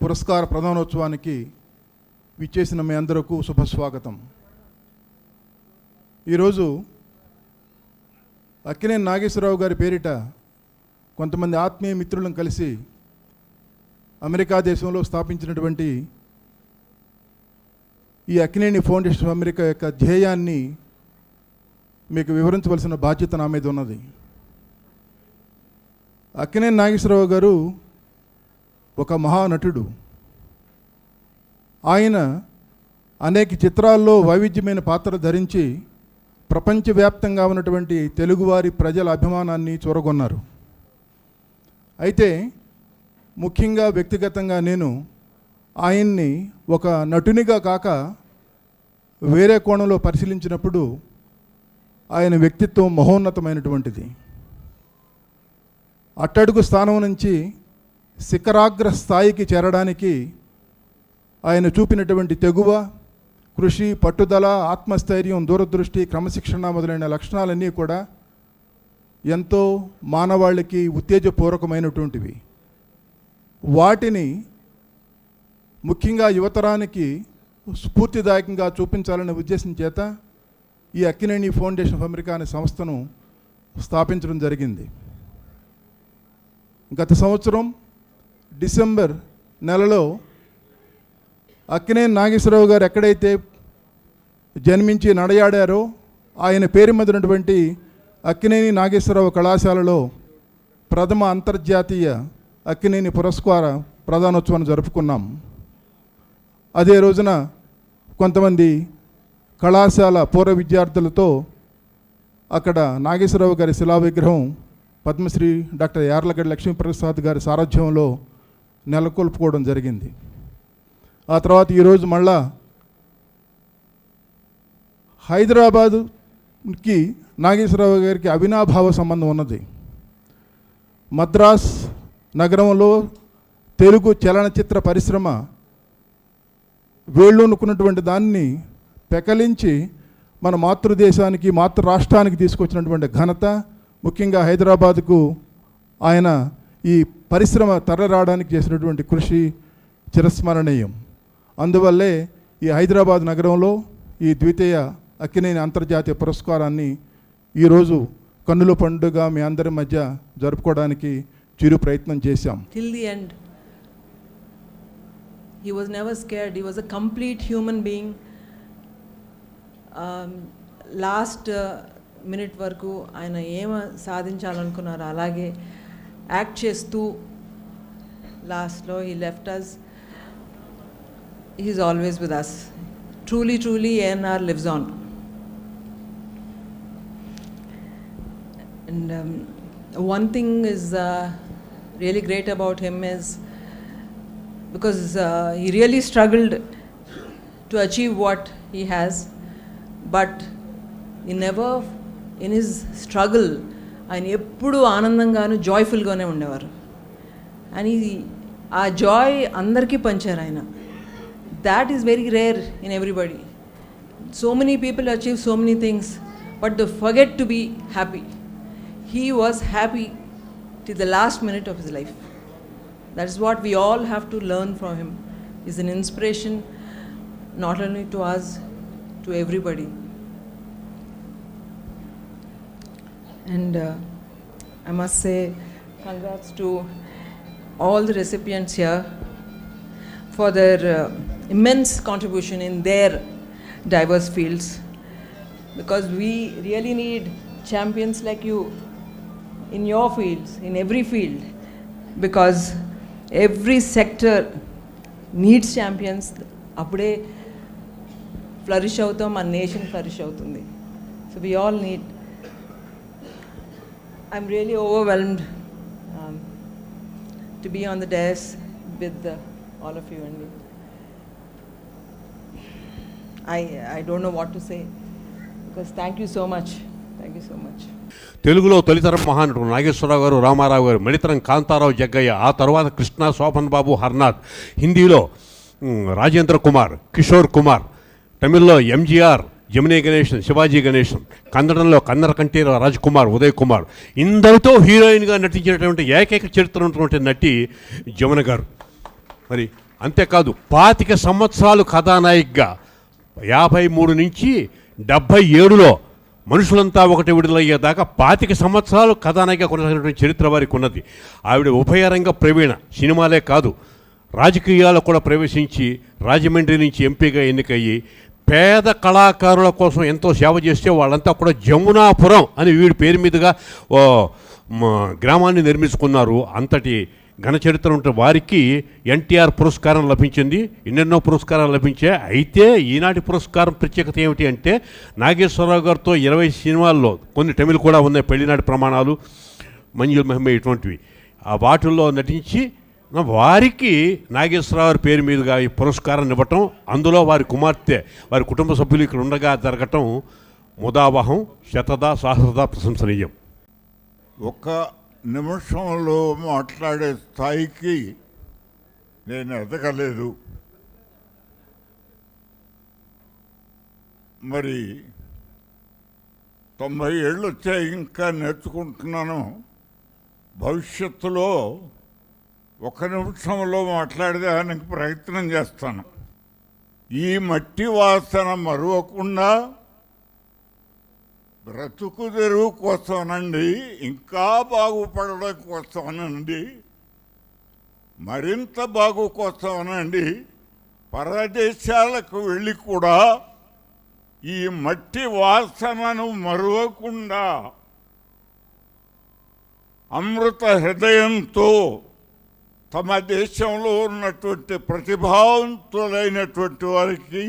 పురస్కార ప్రదానోత్సవానికి విచ్చేసిన మీ అందరకు శుభస్వాగతం. ఈరోజు అక్కినేని నాగేశ్వరరావు గారి పేరిట కొంతమంది ఆత్మీయ మిత్రులను కలిసి అమెరికా దేశంలో స్థాపించినటువంటి ఈ అక్కినేని ఫౌండేషన్ అమెరికా యొక్క ధ్యేయాన్ని మీకు వివరించవలసిన బాధ్యత నా మీద ఉన్నది. అక్కినేని నాగేశ్వరరావు గారు ఒక మహానటుడు. ఆయన అనేక చిత్రాల్లో వైవిధ్యమైన పాత్ర ధరించి ప్రపంచవ్యాప్తంగా ఉన్నటువంటి తెలుగువారి ప్రజల అభిమానాన్ని చూరగొన్నారు. అయితే ముఖ్యంగా వ్యక్తిగతంగా నేను ఆయన్ని ఒక నటునిగా కాక వేరే కోణంలో పరిశీలించినప్పుడు ఆయన వ్యక్తిత్వం మహోన్నతమైనటువంటిది. అట్టడుగు స్థానం నుంచి శిఖరాగ్ర స్థాయికి చేరడానికి ఆయన చూపినటువంటి తెగువ, కృషి, పట్టుదల, ఆత్మస్థైర్యం, దూరదృష్టి, క్రమశిక్షణ మొదలైన లక్షణాలన్నీ కూడా ఎంతో మానవాళికి ఉత్తేజపూర్వకమైనటువంటివి. వాటిని ముఖ్యంగా యువతరానికి స్ఫూర్తిదాయకంగా చూపించాలనే ఉద్దేశం చేత ఈ అక్కినేని ఫౌండేషన్ ఆఫ్ అమెరికా అనే సంస్థను స్థాపించడం జరిగింది. గత సంవత్సరం డిసెంబర్ నెలలో అక్కినేని నాగేశ్వరరావు గారు ఎక్కడైతే జన్మించి నడయాడారో ఆయన పేరు మీద ఉన్నటువంటి అక్కినేని నాగేశ్వరరావు కళాశాలలో ప్రథమ అంతర్జాతీయ అక్కినేని పురస్కార ప్రదానోత్సవాన్ని జరుపుకున్నాం. అదే రోజున కొంతమంది కళాశాల పూర్వ విద్యార్థులతో అక్కడ నాగేశ్వరరావు గారి శిలా విగ్రహం పద్మశ్రీ డాక్టర్ యార్లగడ్డ లక్ష్మీప్రసాద్ గారి సారథ్యంలో నెలకొల్పుకోవడం జరిగింది. ఆ తర్వాత ఈరోజు మళ్ళా హైదరాబాదుకి నాగేశ్వరరావు గారికి అవినాభావ సంబంధం ఉన్నది. మద్రాస్ నగరంలో తెలుగు చలనచిత్ర పరిశ్రమ వేళ్ళూనుకున్నటువంటి దాన్ని పెకలించి మన మాతృదేశానికి, మాతృ రాష్ట్రానికి తీసుకొచ్చినటువంటి ఘనత, ముఖ్యంగా హైదరాబాద్కు ఆయన ఈ పరిశ్రమ తరలిరావడానికి చేసినటువంటి కృషి చిరస్మరణీయం. అందువల్లే ఈ హైదరాబాద్ నగరంలో ఈ ద్వితీయ అక్కినేని అంతర్జాతీయ పురస్కారాన్ని ఈరోజు కన్నుల పండుగ మీ అందరి మధ్య జరుపుకోవడానికి చిరు ప్రయత్నం చేశాం. Till the end, he was never scared. He was a complete human being. Last minute వరకు ఆయన ఏమ సాధించాలనుకున్నారో అలాగే యాక్ట్ చేస్తూ లాస్ట్లో he left us. He is always with us. Truly ANR lives on. And one thing is really great about him is because he really struggled to achieve what he has, but he never in his struggle ఆయన ఎప్పుడు ఆనందంగాను జాయ్ఫుల్గానే ఉండేవారు. అని ఆ Joy అందరికీ పంచారు ఆయన. That is very rare in everybody. So many people achieve so many things, but they forget to be happy. He was happy till the last minute of his life. That is what we all have to learn from him. He's an inspiration not only to us, to everybody. And I must say congrats to all the recipients here for their immense contribution in their diverse fields, because we really need champions like you in your fields, in every field, because every sector needs champions. Appude flourish avutam, our nation flourish avutundi. So we all need. I'm really overwhelmed to be on the dais with all of you and me. I don't know what to say, because thank you so much. Thank you so much. తెలుగులో తొలితరం మహానటుడు నాగేశ్వరరావు గారు, రామారావు గారు, మణితరం కాంతారావు జగ్గయ్య, ఆ తర్వాత కృష్ణ, శోభన్ బాబు, హర్నాథ్, హిందీలో రాజేంద్ర కుమార్, కిషోర్ కుమార్, తమిళ్లో ఎంజీఆర్, జమినీ గణేశన్, శివాజీ గణేశన్, కన్నడంలో కన్నర కంఠీర రాజ్ కుమార్, ఉదయ్ కుమార్, ఇందరితో హీరోయిన్గా నటించినటువంటి ఏకైక చరిత్ర ఉన్నటువంటి నటి జమున గారు. మరి అంతేకాదు 25 సంవత్సరాలు కథానాయికగా 53 నుంచి 77లో మనుషులంతా ఒకటి విడుదలయ్యేదాకా 25 సంవత్సరాలు కథానాయికగా కొనసాగినటువంటి చరిత్ర వారికి ఉన్నది. ఆవిడ ఉభయరంగ ప్రవీణ, సినిమాలే కాదు రాజకీయాల్లో కూడా ప్రవేశించి రాజమండ్రి నుంచి ఎంపీగా ఎన్నికయ్యి పేద కళాకారుల కోసం ఎంతో సేవ చేస్తే వాళ్ళంతా కూడా జమునాపురం అని వీడి పేరు మీదుగా గ్రామాన్ని నిర్మించుకున్నారు. అంతటి ఘన చరిత్ర ఉంటే వారికి ఎన్టీఆర్ పురస్కారం లభించింది, ఎన్నెన్నో పురస్కారాలు లభించాయి. అయితే ఈనాటి పురస్కారం ప్రత్యేకత ఏమిటి అంటే నాగేశ్వరరావు గారితో 20 సినిమాల్లో, కొన్ని తమిళ్ కూడా ఉన్నాయి, పెళ్లినాటి ప్రమాణాలు, మంజుల్ మహిమ ఇటువంటివి, ఆ వాటిల్లో నటించి వారికి నాగేశ్వరరావు పేరు మీదుగా ఈ పురస్కారాన్ని ఇవ్వటం, అందులో వారి కుమార్తె వారి కుటుంబ సభ్యులు ఇక్కడ ఉండగా జరగటం ముదావహం, శతదా సహస్రదా ప్రశంసనీయం. ఒక్క నిమిషంలో మాట్లాడే స్థాయికి నేను ఎదగలేదు. మరి 90 ఏళ్ళు వచ్చాయి, ఇంకా నేర్చుకుంటున్నాను. భవిష్యత్తులో 1 నిమిషంలో మాట్లాడడానికి ప్రయత్నం చేస్తాను. ఈ మట్టి వాసన మరువకుండా బ్రతుకు తెరువు కోసమనండి, ఇంకా బాగుపడడం కోసమనండి, మరింత బాగు కోసమనండి పరదేశాలకు వెళ్ళి కూడా ఈ మట్టి వాసనను మరువకుండా అమృత హృదయంతో తమ దేశంలో ఉన్నటువంటి ప్రతిభావంతులైనటువంటి వారికి,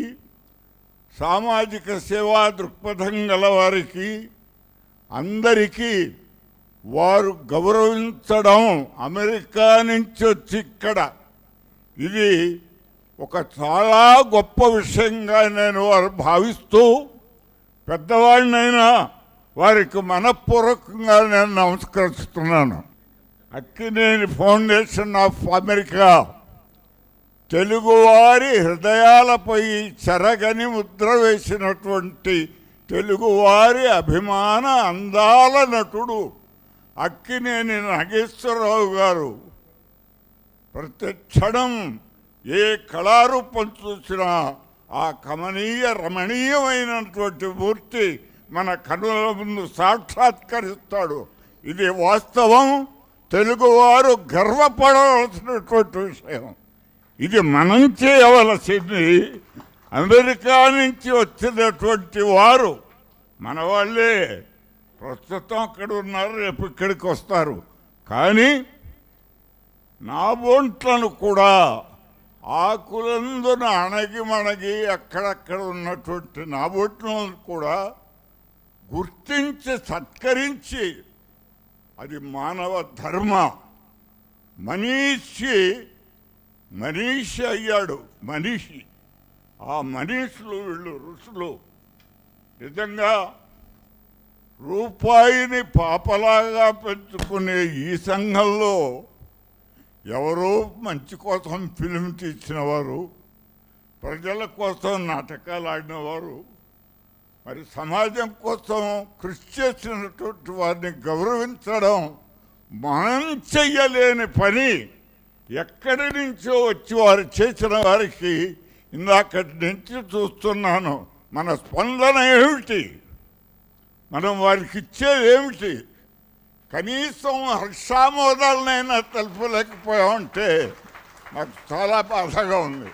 సామాజిక సేవా దృక్పథం గల వారికి అందరికీ వారు గౌరవించడం, అమెరికా నుంచి వచ్చి ఇక్కడ ఇది ఒక చాలా గొప్ప విషయంగా నేను వారు భావిస్తూ, పెద్దవాడినైనా వారికి మనఃపూర్వకంగా నేను నమస్కరిస్తున్నాను. అక్కినేని ఫౌండేషన్ ఆఫ్ అమెరికా తెలుగువారి హృదయాలపై చెరగని ముద్ర వేసినటువంటి తెలుగువారి అభిమాన అందాల నటుడు అక్కినేని నాగేశ్వరరావు గారు ప్రతి క్షణం ఏ కళారూపం చూసినా ఆ కమనీయ రమణీయమైనటువంటి మూర్తి మన కనుల ముందు సాక్షాత్కరిస్తాడు. ఇది వాస్తవం, తెలుగువారు గర్వపడవలసినటువంటి విషయం. ఇది మనం చేయవలసింది. అమెరికా నుంచి వచ్చినటువంటి వారు మన వాళ్ళే, ప్రస్తుతం అక్కడ ఉన్నారు, రేపు ఇక్కడికి వస్తారు. కానీ నా బొంట్లను కూడా ఆకులందున అణగి అక్కడక్కడ ఉన్నటువంటి నా బొట్లను కూడా గుర్తించి సత్కరించి, అది మానవ ధర్మ. మనీషి అయ్యాడు మనిషి. ఆ మనీషులు వీళ్ళు ఋషులు. నిజంగా రూపాయిని పాపలాగా పెంచుకునే ఈ సంఘంలో ఎవరో మంచి కోసం ఫిలిం తీసినవారు, ప్రజల కోసం నాటకాలు ఆడినవారు, మరి సమాజం కోసం కృషి చేసినటువంటి వారిని గౌరవించడం మనం చెయ్యలేని పని. ఎక్కడి నుంచో వచ్చి వారు చేసిన వారికి ఇందాకటి నుంచి చూస్తున్నాను, మన స్పందన ఏమిటి, మనం వారికి ఇచ్చేది ఏమిటి? కనీసం హర్షామోదాలనైనా తెలుపలేకపోయామంటే నాకు చాలా బాధగా ఉంది.